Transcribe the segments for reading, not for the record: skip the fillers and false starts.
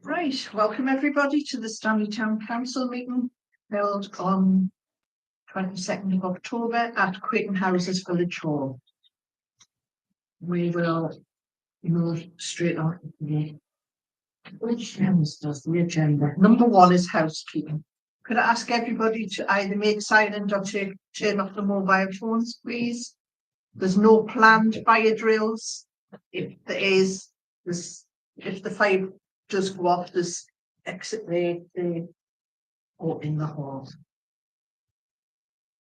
Right, welcome everybody to the Stanley Town Council meeting held on 22nd of October at Quaken Houses Village Hall. We will move straight on to the agenda. Number one is housekeeping. Could I ask everybody to either make silent or turn off the mobile phones, please? There's no planned fire drills. If there is, if the fire does go off, there's exit there or in the hall.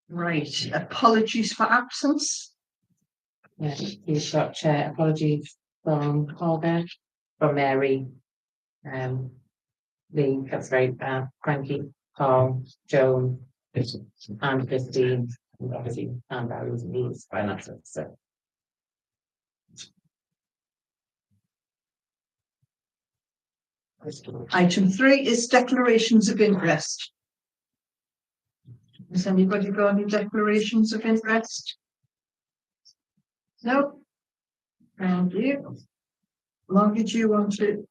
Right, apologies for absence. Yeah, you've got apologies from Holger, from Mary, Lee, that's very bad, Cranky, Carl, Joan, and Christine, and obviously Anne Barry was Lee's finance officer. Item 3 is declarations of interest. Has anybody got any declarations of interest? No. And you? Long did you want to?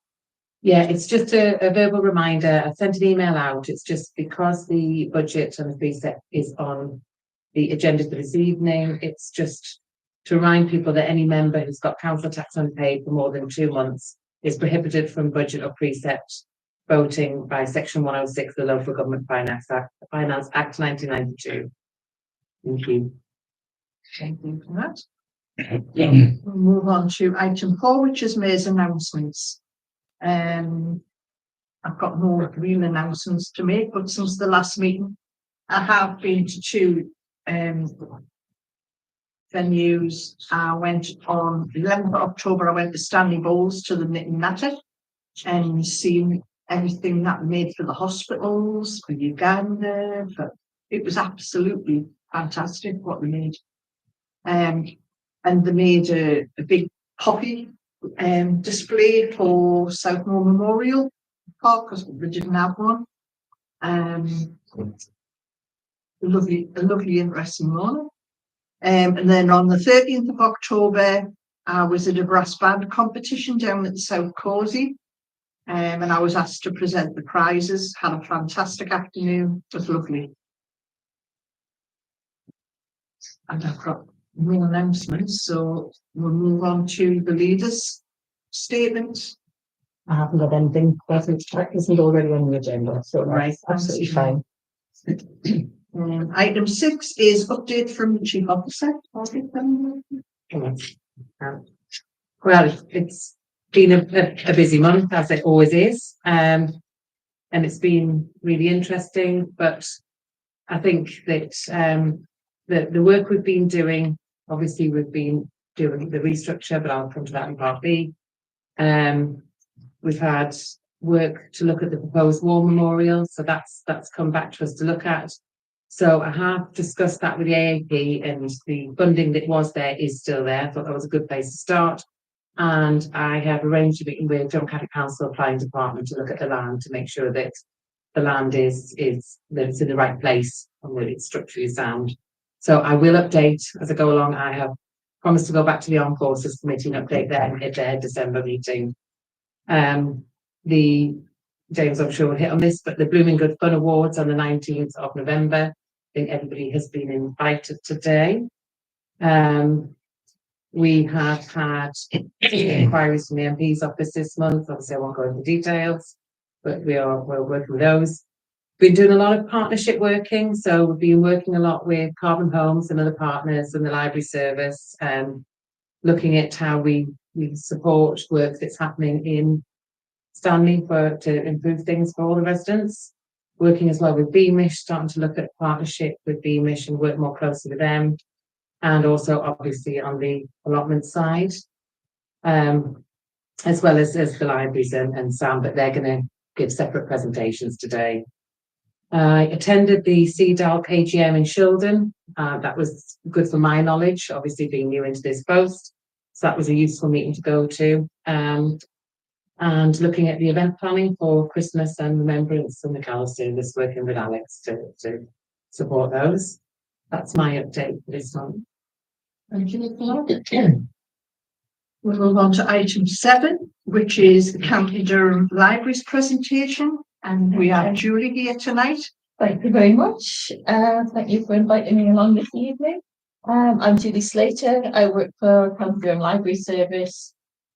Yeah, it's just a verbal reminder. I sent an email out. It's just because the budget and the precept is on the agenda for this evening. It's just to remind people that any member who's got council tax unpaid for more than 2 months is prohibited from budget or precept voting by Section 106 of the Local Government Finance Act 1992. Thank you. Thank you for that. We'll move on to item 4, which is Mayor's announcements. I've got no real announcements to make, but since the last meeting, I have been to 2 venues. I went on the 11th of October, I went to Stanley Bowles to the Knit and Natter and seen everything that made for the hospitals, for Uganda. It was absolutely fantastic what they made. And they made a big poppy display for Southmore Memorial Park because we didn't have one. A lovely, interesting morning. And then on the 13th of October, I was at a brass band competition down at the South Causey, and I was asked to present the prizes. Had a fantastic afternoon. It was lovely. And I've got more announcements, so we'll move on to the leaders' statements. I haven't got anything that isn't already on the agenda, so Right, absolutely fine. Item 6 is update from the Chief Officer. Well, it's been a busy month, as it always is, and it's been really interesting. But I think that the work we've been doing, obviously we've been doing the restructure, but I'll come to that in part B. We've had work to look at the proposed war memorial, so that's come back to us to look at. So I have discussed that with the AAP, and the funding that was there is still there. I thought that was a good place to start. And I have arranged a meeting with John County Council Planning Department to look at the land to make sure that the land is that it's in the right place and that it's structurally sound. So I will update as I go along. I have promised to go back to the Armed Forces Committee and update them at their December meeting. The James, I'm sure, will hit on this, but the Blooming Good Fun Awards on the 19th of November. I think everybody has been invited today. We have had inquiries from the MP's office this month. Obviously, I won't go into details, but we're working with those. Been doing a lot of partnership working, so we've been working a lot with Carbon Homes and other partners and the library service, looking at how we support work that's happening in Stanley to improve things for all the residents. Working as well with Beamish, starting to look at partnership with Beamish and work more closely with them, and also obviously on the allotment side, as well as the libraries and Sam, but they're going to give separate presentations today. I attended the CDAL KGM in Shildon. That was good for my knowledge, obviously being new into this post. So that was a useful meeting to go to. And looking at the event planning for Christmas and Remembrance and the McAllister, this working with Alex to support those. That's my update for this month. Thank you, Nicola. We'll move on to item 7, which is the County Durham Libraries presentation, and we have Julie here tonight. Thank you very much. Thank you for inviting me along this evening. I'm Julie Slater. I work for County Durham Library Service.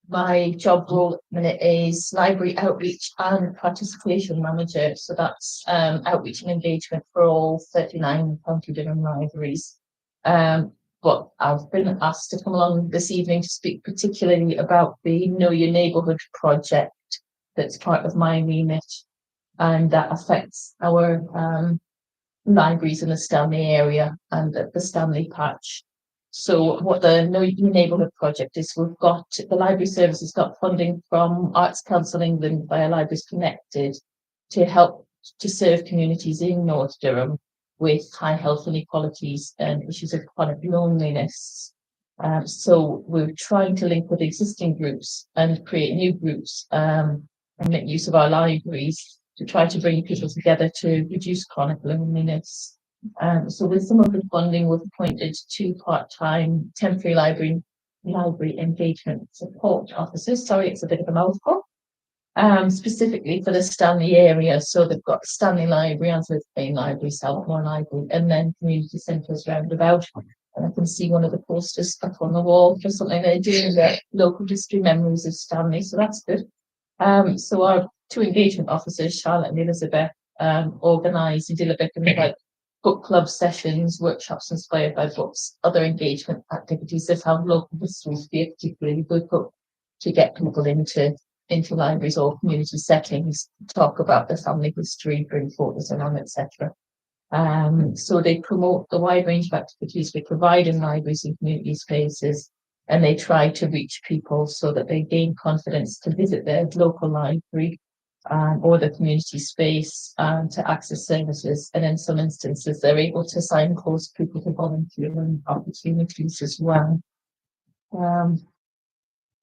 My job role at the minute is Library Outreach and Participation Manager. So that's outreach and engagement for all 39 County Durham libraries. But I've been asked to come along this evening to speak particularly about the Know Your Neighbourhood project that's part of my remit, and that affects our libraries in the Stanley area and the Stanley patch. So what the Know Your Neighbourhood project is, we've got, the library service has got funding from Arts Council England via Libraries Connected to help to serve communities in North Durham with high health inequalities and issues of chronic loneliness. So we're trying to link with existing groups and create new groups and make use of our libraries to try to bring people together to reduce chronic loneliness. So with some of the funding, we've appointed 2 part-time temporary library engagement support officers. Sorry, it's a bit of a mouthful. Specifically for the Stanley area. So they've got Stanley Library, Answorth Plain Library, Southmore Library, and then community centres round about. And I can see one of the posters up on the wall for something they're doing, the local history memories of Stanley. So that's good. So our 2 engagement officers, Charlotte and Elizabeth, organise and deliver like book club sessions, workshops inspired by books, other engagement activities that have local history to be a particularly good book to get people into libraries or community settings, talk about the family history, bring photos along, etc. So they promote the wide range of activities we provide in libraries and community spaces, and they try to reach people so that they gain confidence to visit their local library or the community space to access services. And in some instances, they're able to signpost people to volunteering opportunities as well.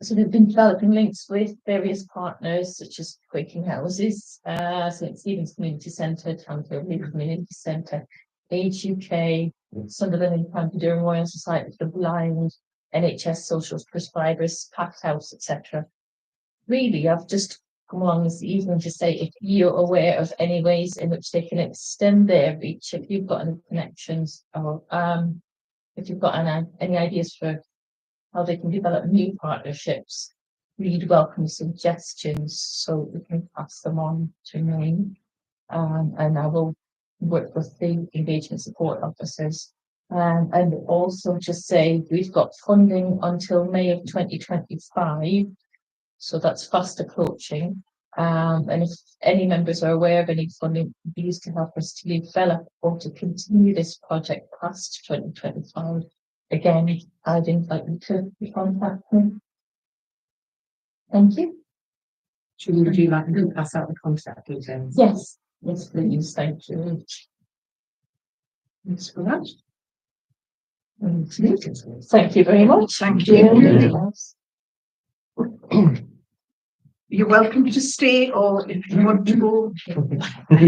So they've been developing links with various partners such as Quaking Houses, St Stephen's Community Centre, Tamfield Community Centre, Age UK, Sunderland and County Durham Royal Society for the Blind, NHS Social Prescribers, Pact House, etc. Really, I've just come along this evening to say if you're aware of any ways in which they can extend their reach, if you've got any connections or if you've got any ideas for how they can develop new partnerships, we'd welcome suggestions so we can pass them on to me. And I will work with the engagement support officers. And also just say we've got funding until May of 2025. So that's fast approaching. And if any members are aware of any funding used to help us to develop or to continue this project past 2025, again, I'd invite you to contact me. Thank you. Julie, would you like to pass out the contact details? Yes, yes, please. Thank you. Thanks for that. Thank you very much. Thank you. You're welcome to stay, or if you want to go. Thank you.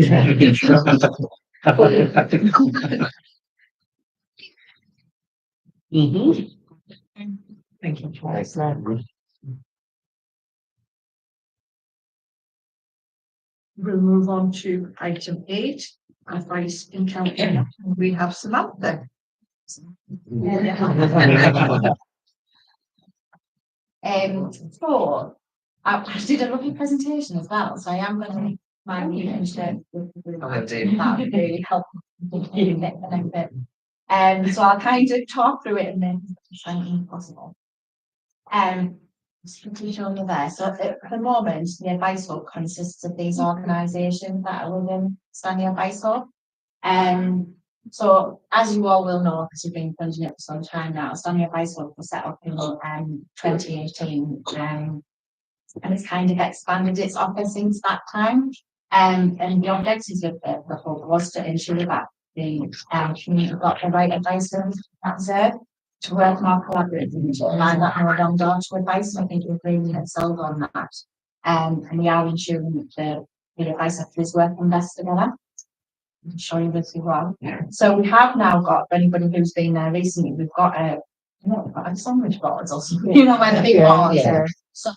We'll move on to item 8, advice in county. We have Samantha. So I did a lovely presentation as well, so I am going to make my reading share that would really help getting it the next bit. So I'll kind of talk through it and then as shiny as possible. Just show you there. So at the moment, the Advice Hub consists of these organisations that are within Stanley Advice Hub. So as you all will know, because you've been funding it for some time now, Stanley Advice Hub was set up in 2018, and it's kind of expanded its office since that time. And the objectives of the hub was to ensure that the community got the right advice that deserve, to work more collaboratively, to align that more down to advice. And I think we've really excelled on that. And we are ensuring that the advice officers work and best together. I'm sure you will see well. So we have now got, for anybody who's been there recently, we've got a what, like sandwich boards or something, you know, where the big Yeah, boards yeah. are. So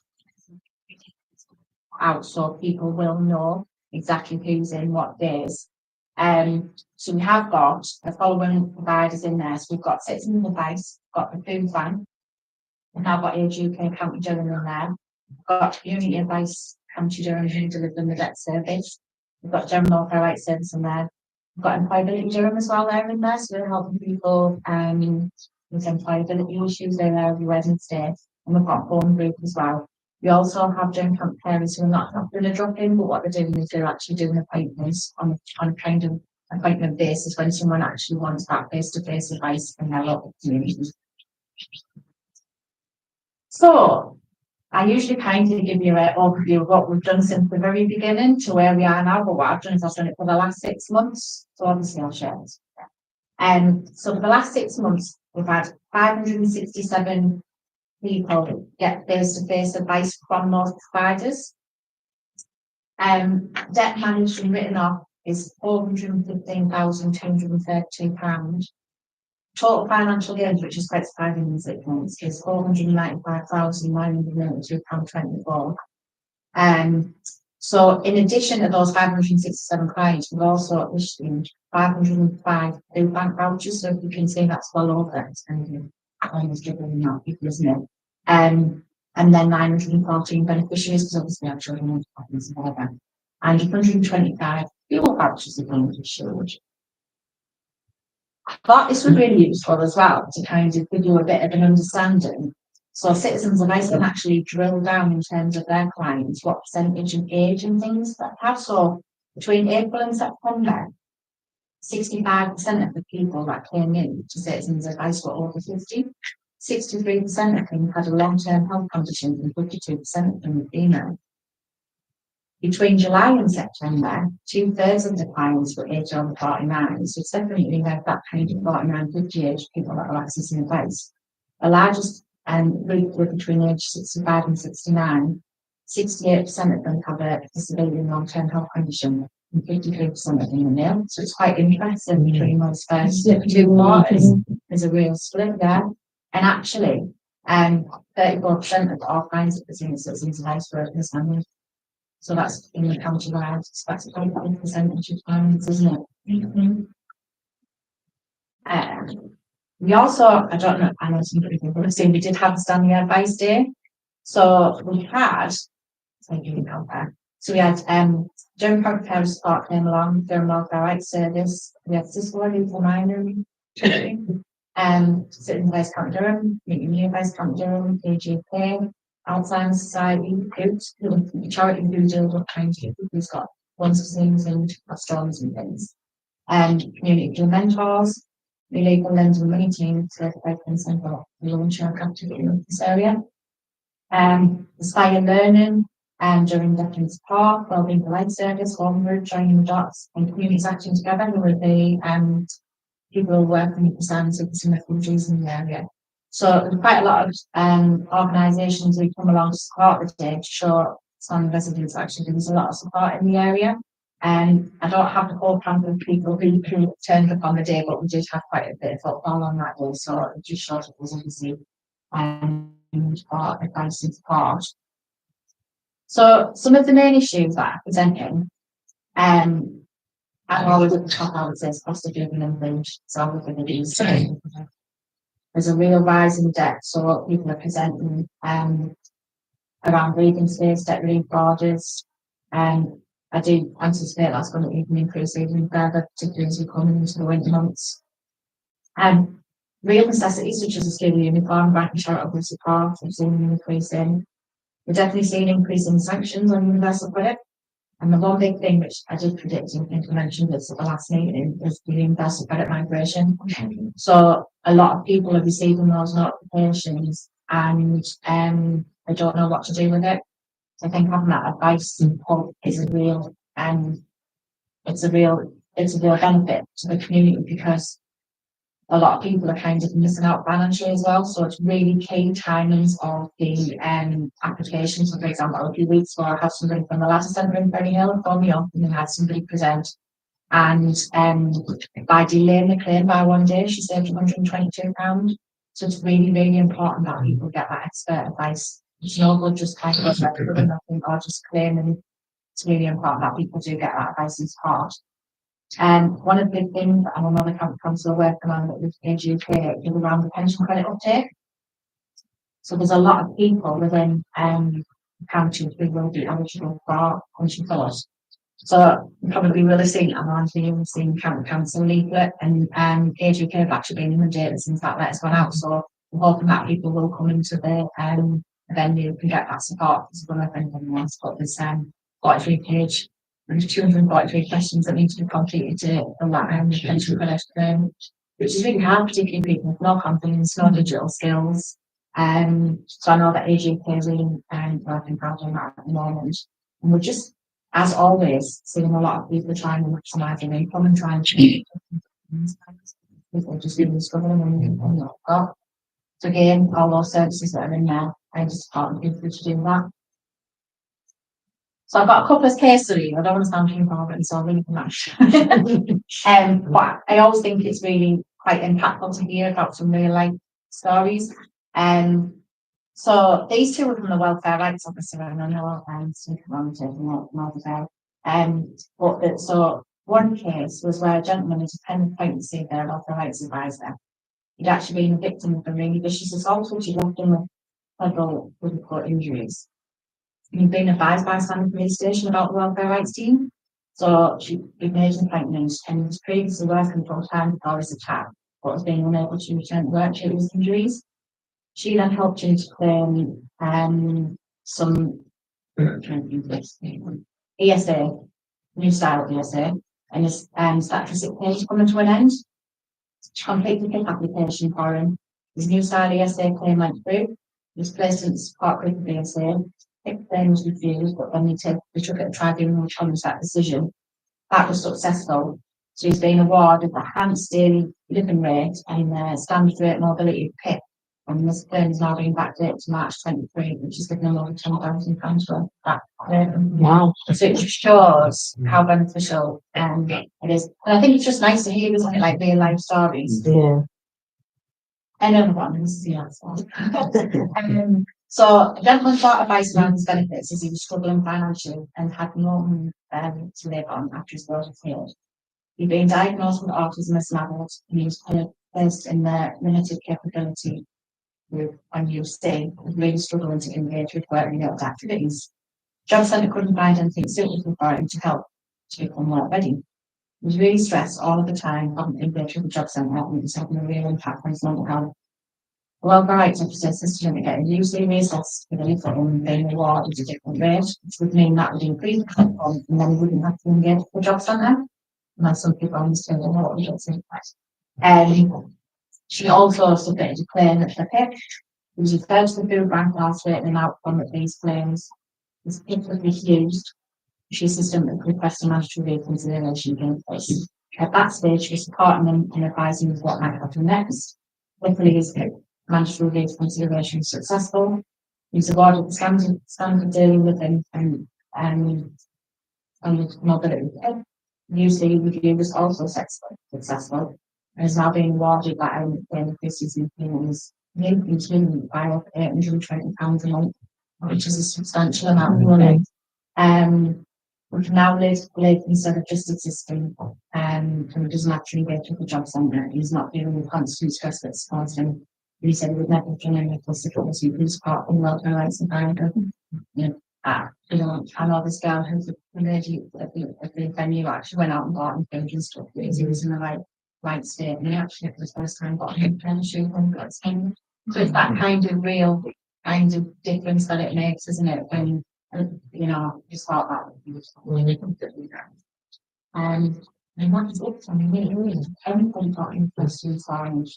out so people will know exactly who's in what days. So we have got the following providers in there. So we've got Citizens Advice, got the Food Bank, we've now got Age UK County Durham in there. We've got Community Advice County Durham who deliver them the debt service. We've got General Welfare Rights Service in there. We've got Employability Durham as well there in there. So we're helping people with employability issues. They're there every Wednesday. And we've got Home Group as well. We also have Durham camp carers who are not doing a drop-in, but what they're doing is they're actually doing appointments on a kind of appointment basis when someone actually wants that face-to-face advice in their local community. So I usually kind of give you an overview of what we've done since the very beginning to where we are now, but what I've done is I've done it for the last 6 months. So obviously I'll share it. So for the last 6 months, we've had 567 people get face-to-face advice from those providers. Debt managed and written off is £415,232. Total financial gains, which is quite surprising in 6 months, is £495,992.24. So in addition to those 567 clients, we've also issued 505 food bank vouchers. So if you can see that's well over that, it's kind of almost dribbling out people, isn't it? And then 914 beneficiaries, because obviously our children want copies and whatever. And 125 fuel vouchers have been issued. I thought this was really useful as well to kind of give you a bit of an understanding. So Citizens Advice can actually drill down in terms of their clients, what percentage of age and things that have. So between April and September, 65% of the people that came in to Citizens Advice were over 50. 63% of them had a long-term health condition and 52% of them were female. Between July and September, 2/3 of the clients were aged over 49. So it's definitely like that kind of 49, 50 age people that are accessing advice. The largest group were between age 65 and 69. 68% of them have a disability and long-term health condition, and 53% of them are male. So it's quite interesting between those first two quarters. There's a real split there. And actually, 34% of all kinds of Citizens Advice were Islamic. So that's in the county wide. So that's quite a big percentage of clients, isn't it? We also, I don't know, I know some people have seen, we did have the Stanley Advice Day. So we had, so you can compare. So we had Durham County Care Support came along, Durham Welfare Rights Service, we had Cisco for minor, Citizens Advice County Durham, Community Advice County Durham, AGK, Alzheimer's Society, Coots, the charity who deals with kind of people who's got ones of things and storms and things. Community mentors, the legal lends and money team to consent for launch our activity in this area. Aspire Learning during Veteran Support, Wellbeing for Life Service, Homewood, Joining the Dots, and Communities Acting Together, who are the people who work in the services and refugees in the area. So there's quite a lot of organisations who come along to support the day to show some residents actually there's a lot of support in the area. And I don't have the whole camp of people who turned up on the day, but we did have quite a bit of football on that day. So it just showed it was obviously advice and support. So some of the main issues that I'm presenting, I'm always at the top, I would say, is cost of living and wage. So I'm going to do the same. There's a real rise in debt, so people are presenting around breathing space, debt relief orders. I do anticipate that's going to even increase even further, particularly as we come into the winter months. Real necessities such as a school uniform, bank and charitable support, we've seen an increase in. We're definitely seeing an increase in sanctions on universal credit. And the one big thing which I did predict, and I think I mentioned this at the last meeting, is the universal credit migration. So a lot of people are receiving those notifications and they don't know what to do with it. So I think having that advice and help is a real it's a real benefit to the community, because a lot of people are kind of missing out financially as well. So it's really key timings of the applications. So for example, a few weeks ago, I had somebody from the Ladder Centre in Ferry Hill phone me up and they had somebody present. And by delaying the claim by one day, she saved £122. So it's really, really important that people get that expert advice. It's no good just kind of doing nothing or just claiming. It's really important that people do get that advice in part. And one of the big things that I'm another council working on with Age UK is around the pension credit uptake. So there's a lot of people within counties who will be eligible for pension funds. So you probably will have seen, I'm on the you've seen county council leaflet, and Age UK have actually been inundated since that letter's gone out. So we're hoping that people will come into the venue and get that support. It's one of anything else, but there's 43-page, there's 243 questions that need to be completed to fill that pension credit, which is really hard, particularly people with no confidence, no digital skills. So I know that Age UK is really working hard on that at the moment, and we're just, as always, seeing a lot of people trying to maximise their income and trying to change people just really struggling and not got. So again, all those services that are in there, I just can't people to do that. So I've got a couple of case studies. I don't want to sound too boring, so I'll really much. But I always think it's really quite impactful to hear about some real life stories. So these two are from the welfare rights officer, and I know so one case was where a gentleman was appointed to see their welfare rights advisor. He'd actually been a victim of a really vicious assault, which had left him with several difficult injuries. He'd been advised by Stanley police station about the welfare rights team. So she'd made an appointment and was previously working full time before his attack, but was being unable to return to work due to his injuries. She then helped him to claim some ESA, new style ESA, and his statutory sick pay is coming to an end. She completed the application for him. His new style ESA claim went through. He was placed in support group of ESA. The claim was refused, but then they took it to tribunal and challenged that decision. That was successful. So he's been awarded the enhanced daily living rate and standard rate mobility PIP. And this claim is now being backdated to March 23, which is giving them over £10,000 for that. Wow. So it just shows how beneficial it is. And I think it's just nice to hear, isn't it, like real life stories. Yeah. Another one, this is the answer. So a gentleman sought advice around his benefits as he was struggling financially and had no money to live on after his daughter failed. He'd been diagnosed with autism as an adult, and he was placed in the limited capability group when he was staying, really struggling to engage with work-related activities. Job Centre couldn't find anything suitable for him to help to become work ready. He was really stressed all of the time, having engaged with the Job Centre, and it was having a real impact on his mental health. The welfare rights officer assisted him in getting usually reassessed with a leaflet and being awarded a different rate, which would mean that would increase the income, and then he wouldn't have to engage with the Job Centre. And then some people understand what the Job Centre is. She also submitted a claim at the PIP. It was referred to the food bank last week, and an outcome of these claims. This PIP was refused. She systematically requested mandatory reconsideration in place. At that stage, she was supporting them and advising of what might happen next. Luckily, his mandatory reconsideration was successful. He was awarded the standard daily living and mobility PIP. Usually, review was also successful. And is now being awarded that element for increases in payments, continuing by over £820 a month, which is a substantial amount of money. We can now live instead of just existing, and he doesn't actually go to the Job Centre. He's not dealing with constant stress that's caused him. He said he would never done any possibility to lose part in welfare rights and I know this girl who's the lady at the venue actually went out and bought him things and stuff because he was in the right state, and he actually for the first time got him apprenticeship and got his hand. So it's that kind of real kind of difference that it makes, isn't it? When just thought that would be really completely there. And that's it. I mean, really, everybody got in questions and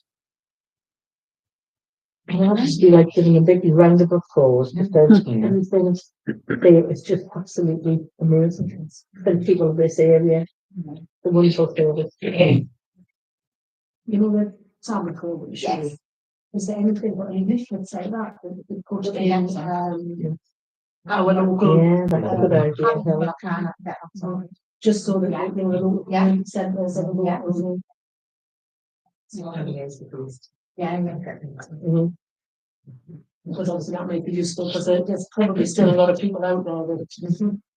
I'd just be like giving a big round of applause because everything it's just absolutely amazing. And people of this area, the wonderful service. You know the salmon call. yes. Is there anything that English would say that? Yeah, that's a good idea. Just so that they will Yeah. send us everything. Yeah, Mhm. Because obviously that might be useful, because there's probably still a lot of people out there that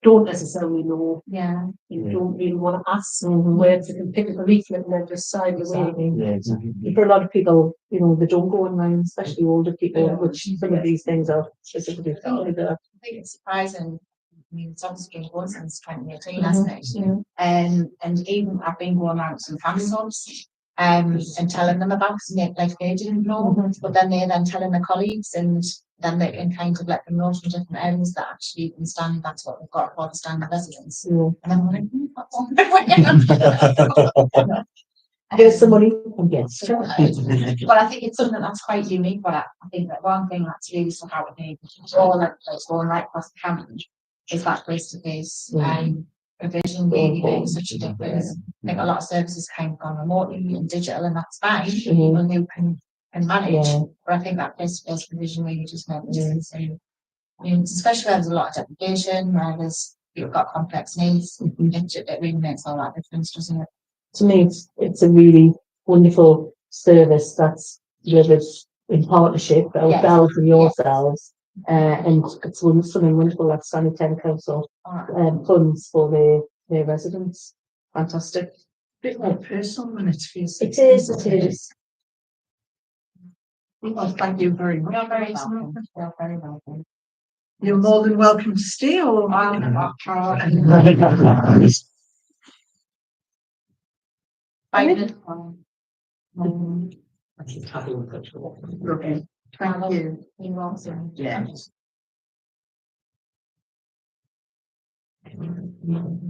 don't necessarily know, yeah. you don't really want to ask where they can pick up a leaflet and then just sign away. Yeah, exactly. For a lot of people, you know, they don't go online, especially older people, which some of these things are specifically targeted at. I think it's surprising. I mean, it's obviously been going since 2018, hasn't it? Yeah. And even I've been going out some households and telling them about it, like they didn't know, but then they're then telling their colleagues, and then they can kind of let them know from different areas that actually in Stanley, that's what we've got for the Stanley residents. Yeah. And I'm like, that's all. Here's some money, and yes. But I think it's something that's quite unique. But I think that one thing that's really stuck out with me, all that place going right across the campus, is that face to face provision really makes such a difference. I think a lot of services kind of gone remotely and digital, and that's fine. People who can manage, Yeah. but I think that face to face provision really just makes a difference. And I mean, especially where there's a lot of delegation, where there's you've got complex needs, it really makes all that difference, doesn't it? To me, it's a really wonderful service that's delivered in partnership, ourselves and yourselves. And it's something wonderful that Stanley Town Council funds for their residents. Fantastic. Bit more personal than it's feels. It is, it is. Well, thank you very much. You're very welcome. You're very welcome. You're more than welcome to stay or Okay, thank you. You're welcome. Yeah.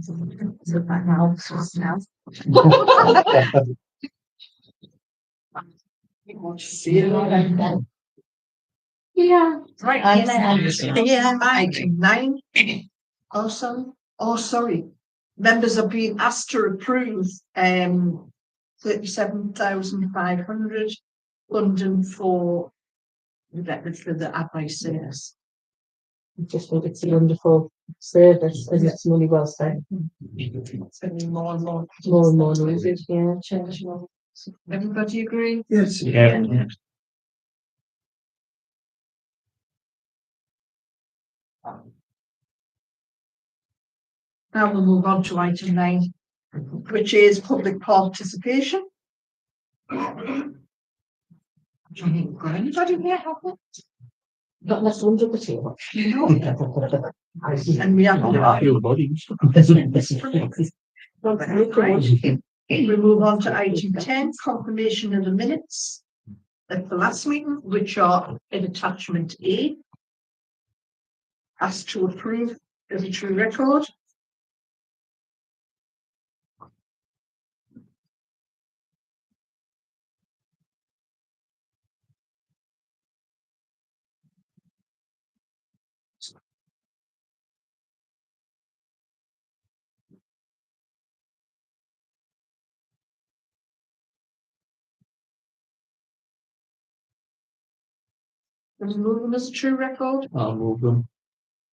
So that helps us now. See you then. Yeah. Right, item 9. Sorry. Members are being asked to approve 37,500 London for the advice service. I just think it's a wonderful service and it's money well spent. It's getting more and more. More and more needed, yeah. Change more. Everybody agree? Yes. Yeah. Now we'll move on to item 9, which is public participation. Anybody here have one? Not less than 100 And we have we move on to item 10, confirmation of the minutes at the last meeting, which are in attachment A. Asked to approve as a true record. Does move them as a true record? I'll move them.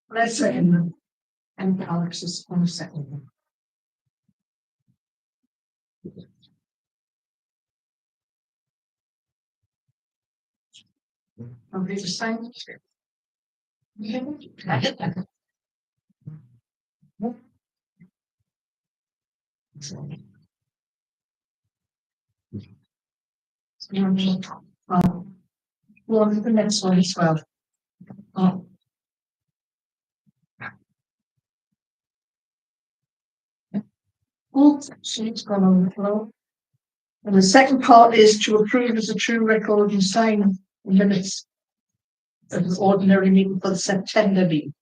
Let's second them. And Alex is on the second one. Okay, the same. Well, the next one as well. Oops, she's gone on the floor. And the second part is to approve as a true record and sign minutes of the ordinary meeting for the September meeting.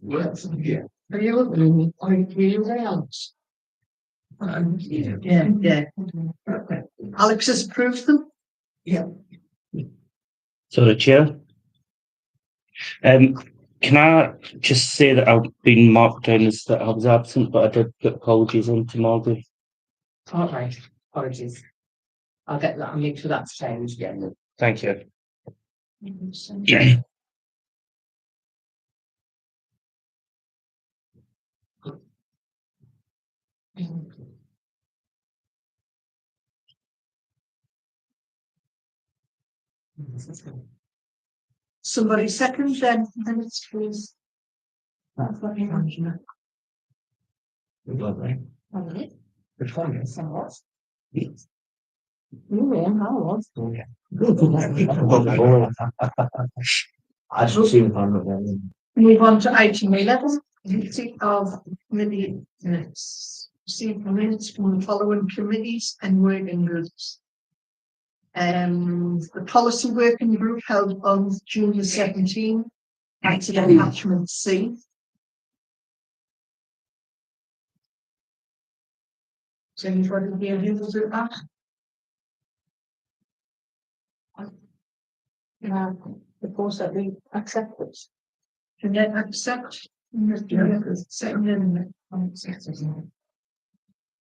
Yeah. Are you around? Yeah. Okay. Alex has approved them? Yeah. So the chair, can I just say that I've been marked down as that I was absent, but I did put apologies into Margaret. All right, apologies. I'll get that, I'll make sure that's changed, yeah. Thank you. Somebody second then, minutes please. That's what you want, you know. Which one is I should see if I'm not there. Move on to item 11, receipt of committee minutes. Receive the minutes from the following committees and working groups. The policy working group held on June the 17th. That's an attachment C. Is anybody here who will do that? Propose that we accept it. Can they accept? Second.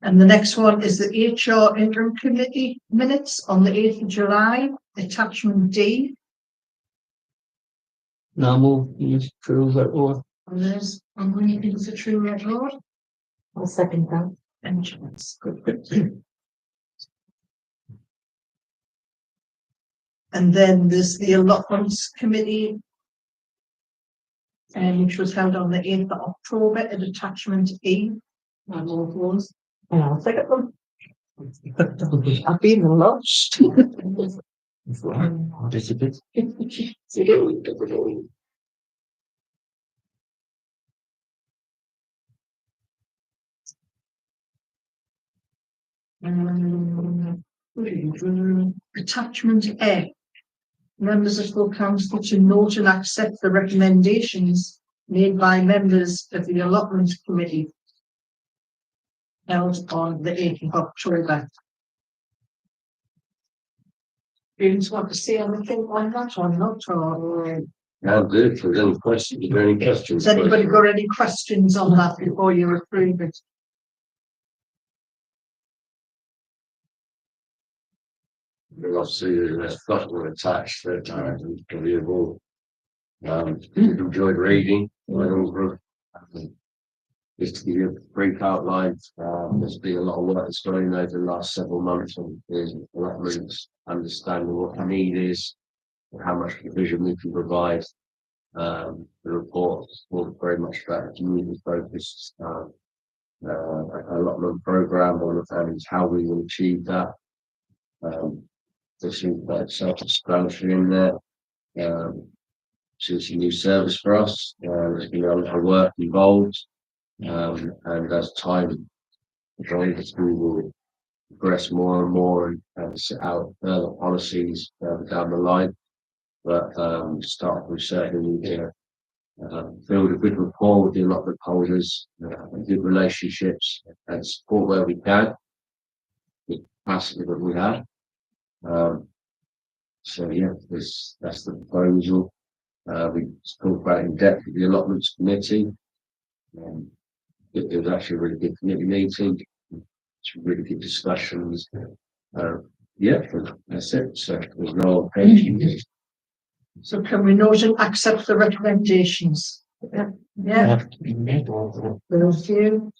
And the next one is the HR interim committee minutes on the 8th of July, attachment D. Normal, use true that or And there's, I'm going to the true record. I'll second that. And that's good. And then there's the allotments committee, which was held on the 8th of October at attachment E. And all those. And I'll second them. I've been lost. just a bit. Attachment A. Members of full council to note and accept the recommendations made by members of the allotment committee held on the 8th of October. Do you want to say anything on that or not? Or I'll do it for any questions. Is there any questions? has anybody got any questions on that before you approve it? Obviously, there's stuff were attached to times and believable. Enjoyed reading. Went over it. Just to give you a brief outline, there's been a lot of work that's gone in over the last several months on allotments, understanding what the need is, and how much provision we can provide. The report was very much about community focused allotment program on the how we will achieve that. There's some self-explanatory in there. So it's a new service for us. There's been a lot of work involved. And as time goes, we will progress more and more and set out further policies down the line. But start with certainly build a good rapport with the allotment holders, good relationships, and support where we can, the capacity that we have. So yeah, that's the proposal. We talked about in depth with the allotments committee. It was actually a really good committee meeting. Some really good discussions. Yeah, that's it. So there's no opinion. So can we note and accept the recommendations? Yeah. Thank you.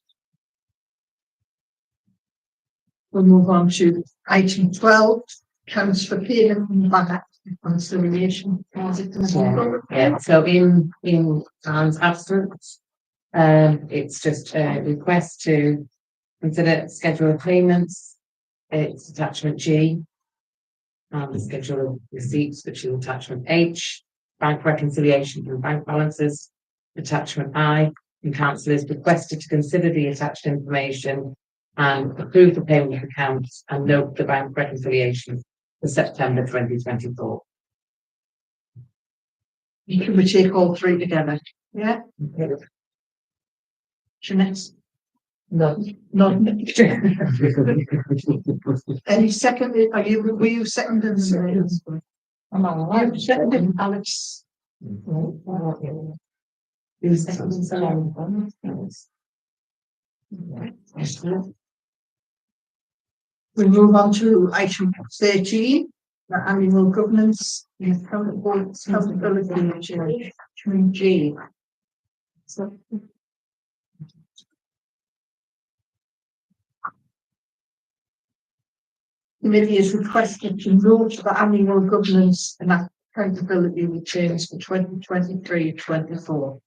We'll move on to item 12, counts for payment and back reconciliation. Yeah, so in Anne's absence, it's just a request to consider schedule of payments. It's attachment G. The schedule of receipts, which is attachment H. Bank reconciliation and bank balances, attachment I. And council is requested to consider the attached information and approve the payment of accounts and note the bank reconciliation for September 2024. Can we take all three together? Yeah. Jeanette? No. Not. Any second? Were you seconding? You seconded, Alex. We move on to item 13, the annual governance and accountability G. So committee is requested to note the annual governance and accountability returns for 2023-24.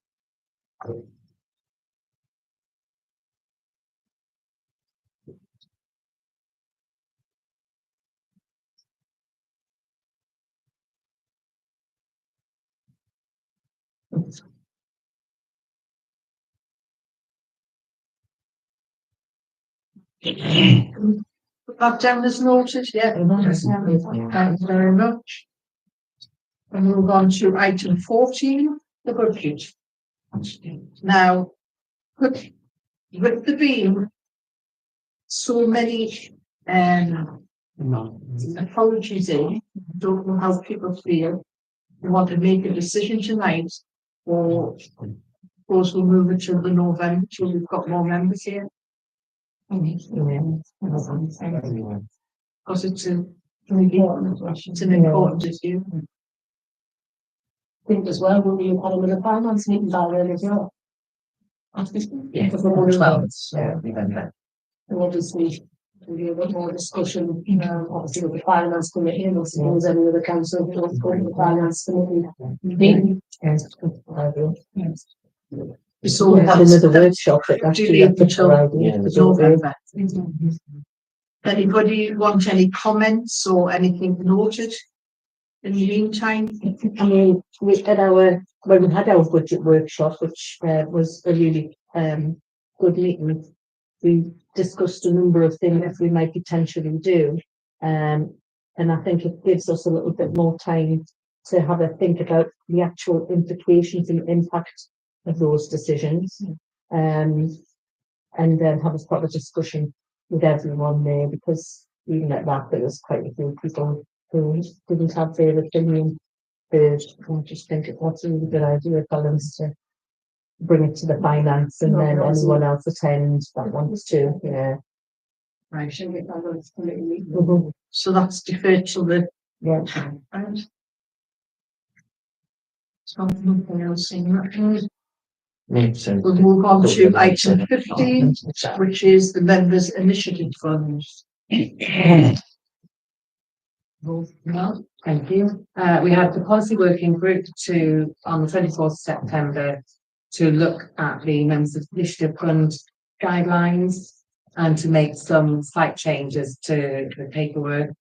Put that down as noted, yeah. Thank you very much. And we'll go on to item 14, the budget. Now, with there being so many apologies in, don't know how people feel. We want to make a decision tonight, or suppose we'll move it to the November till we've got more members here. Because it's an important issue. I think as well, we'll be in Parliament of Finance meeting by then as well. Yeah. For the 12th, and obviously, there'll be a bit more discussion, obviously with the Finance Committee, and I suppose any other council will go to the Finance Committee meeting. So We had another workshop at actually at the November. Anybody want any comments or anything noted in the meantime? I mean, we had our budget workshop, which was a really good meeting. We discussed a number of things that we might potentially do, and I think it gives us a little bit more time to have a think about the actual implications and impact of those decisions, and then have a proper discussion with everyone there, because even at that there was quite a few people who didn't have their opinion first. I just think that's a really good idea, Collins, to bring it to the finance, and then anyone else attend that wants to. Yeah. Right. Mm-hmm. So that's deferred to the right. So nothing else in that. We'll move on to item 15, which is the members' initiative funds. No, thank you. We had the policy working group on the 24th September to look at the members' initiative fund guidelines and to make some slight changes to the paperwork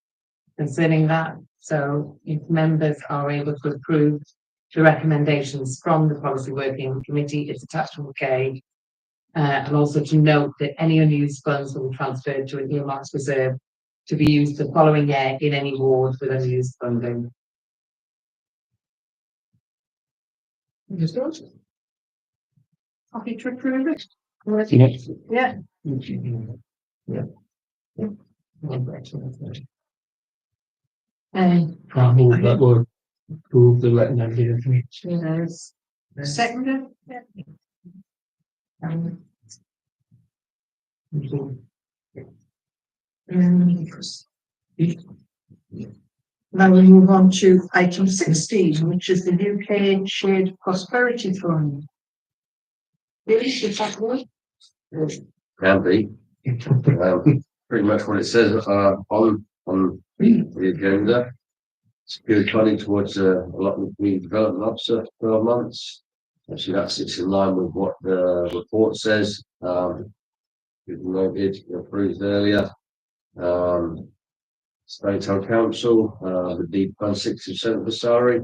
concerning that. So if members are able to approve the recommendations from the policy working committee, it's attachment K, and also to note that any unused funds will be transferred to an earmarked reserve to be used the following year in any ward with unused funding. Happy to approve it? Yeah. Yeah. I'll move that would approve the recommendation. Yes. Seconded? Yeah. Now we move on to item 16, which is the UK Shared Prosperity Fund. Is that one? Can be. Pretty much what it says on the agenda. Secured funding towards allotment community development officer for 12 months. Actually, that sits in line with what the report says. Noted, approved earlier. State Town Council would need fund 60% of the salary,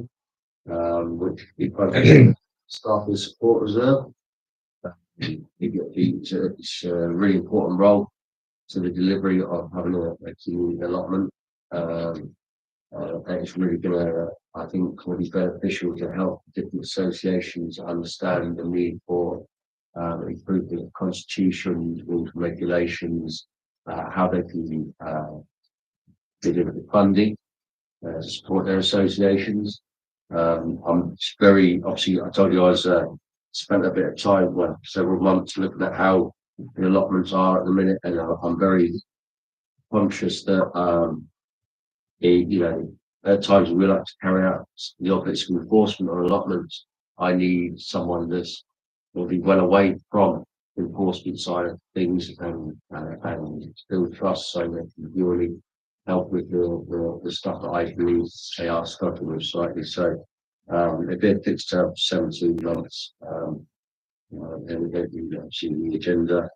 which we fund staff and support reserve. It's a really important role to the delivery of having a community allotment. And it's really going to, I think, will be beneficial to help different associations understand the need for improving the constitution, rules and regulations, how they can deliver the funding to support their associations. I'm very, obviously, I told you I was spent a bit of time, several months looking at how the allotments are at the minute, and I'm very conscious that at times we like to carry out the obligatory enforcement on allotments. I need someone that will be well away from the enforcement side of things and build trust, so that purely help with the stuff that I believe they are struggling with slightly. So if they're fixed to 17 months, then we don't need to see the agenda.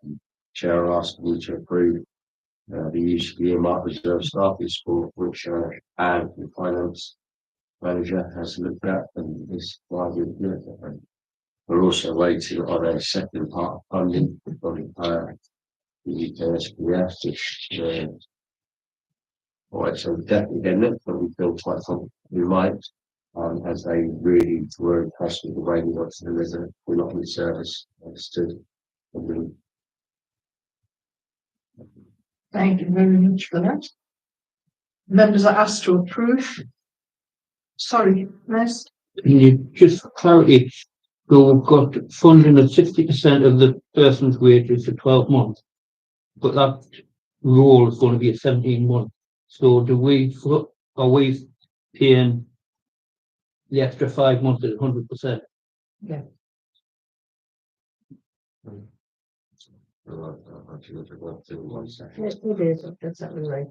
Chair asked me to approve the use of the earmark reserve staff for which and the finance manager has looked at and is why we do it. We're also waiting on a second part of funding from the UKSPF, which alright, so we're definitely getting it, but we feel quite confident we might, as they really were impressed with the way we got to deliver the allotment service. Understood. Thank you very much for that. Members are asked to approve. Sorry, Miss. Can you just for clarity, so we've got funding of 60% of the person's wages for 12 months, but that role is going to be at 17 months. So are we paying the extra 5 months at 100%? It is, that's exactly right.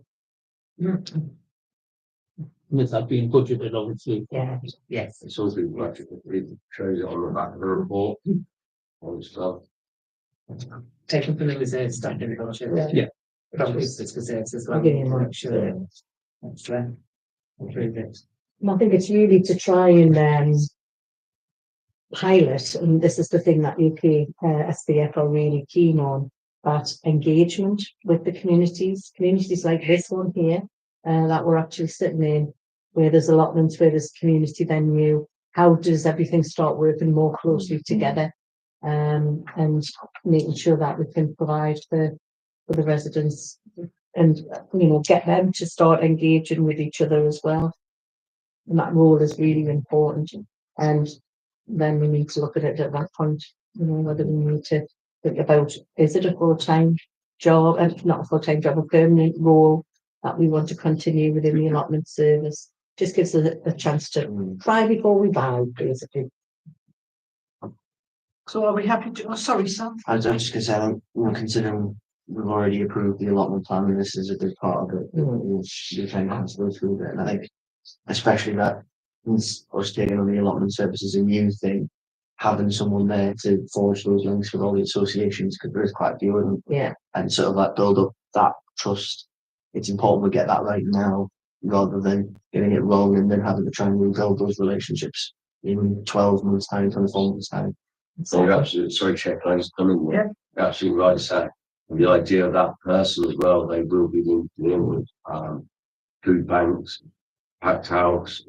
With that being budgeted, obviously. Yeah. Yes. It's also been budgeted, it shows it on the back of the report. On stuff. Taken from the reserve standard budget. Yeah. From business reserves as well. I'll give you to one. make sure that's right. Approve it. And I think it's really to try and pilot, and this is the thing that UK SPF are really keen on, that engagement with the communities like this one here, that we're actually sitting in, where there's allotments, where there's community venue. How does everything start working more closely together, and making sure that we can provide for the residents, and get them to start engaging with each other as well. And that role is really important. And then we need to look at it at that point, whether we need to think about, is it a full-time job, not a full-time job, a permanent role that we want to continue within the allotment service. Just gives us a chance to try before we buy, basically. So are we happy to, sorry, Sam? I was just gonna say, considering we've already approved the allotment plan, and this is a big part of it, we'll kind of have to go through it, and I think, especially that us taking on the allotment service is a new thing, having someone there to forge those links with all the associations, because there's quite a few of them. Yeah. And sort of like build up that trust. It's important we get that right now, rather than getting it wrong and then having to try and rebuild those relationships in 12 months' time, 24 months' time. So you're absolutely, sorry, check lines coming. Yeah. You're absolutely right, Sam. And the idea of that person as well, they will be linked in with food banks, packed house,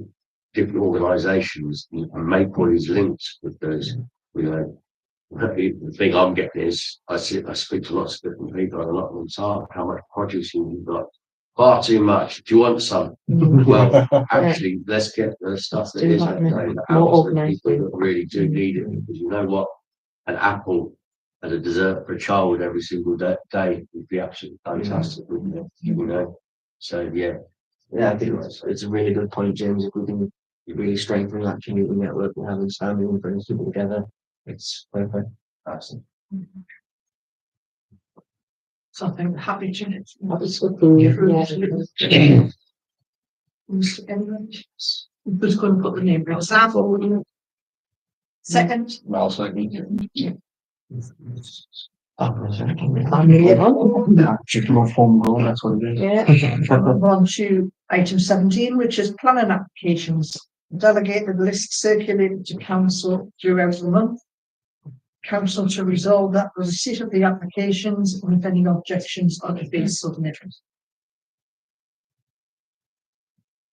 different organisations, and make all these links with those. The thing I'm getting is I speak to lots of different people, and a lot of them are how much produce you've got. Far too much. Do you want some? Well, actually, let's get the stuff that is out there, the people that really do need it. Because you know what, an apple as a dessert for a child every single day would be absolutely fantastic, wouldn't it? So yeah, I think it's a really good point, James. If we can really strengthen that community network we have in Stanley and bring people together, it's perfect. Awesome. Something happy to. That's good. Yeah. Who's going to put the name down? Sam, or will you? Second. well, second. That's what it is. Yeah. Move on to item 17, which is planning applications. Delegated list circulated to council throughout the month. Council to resolve that the receipt of the applications, and if any objections are to be submitted.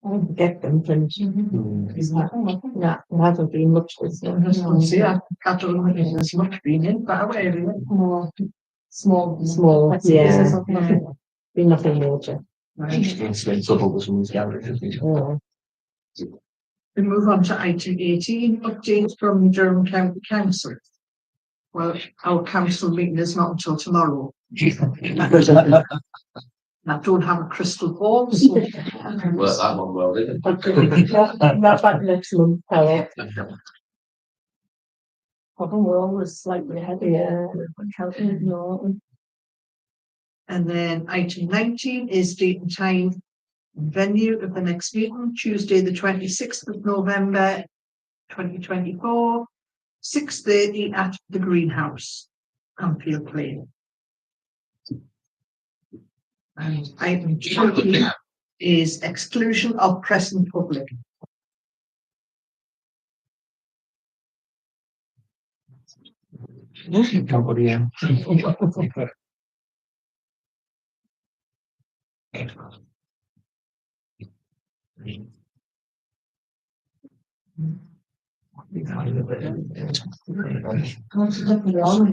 I'll get them, and that hasn't been much this year. See, I can't remember there's much been in, but away anyway. Small, yeah. Been nothing major. Yeah. We move on to item 18, update from Durham County Council. Well, our council meeting is not until tomorrow. I don't have a crystal ball, so. Work that one well, didn't it? That's back next month, Carol. Problem, we're always slightly ahead, yeah. And then item 19 is date and time Venue of the next meeting, Tuesday, the 26th of November, 2024, 6:30 at the Greenhouse, Anfield Lane. And item 2 is exclusion of press and public. Nobody else.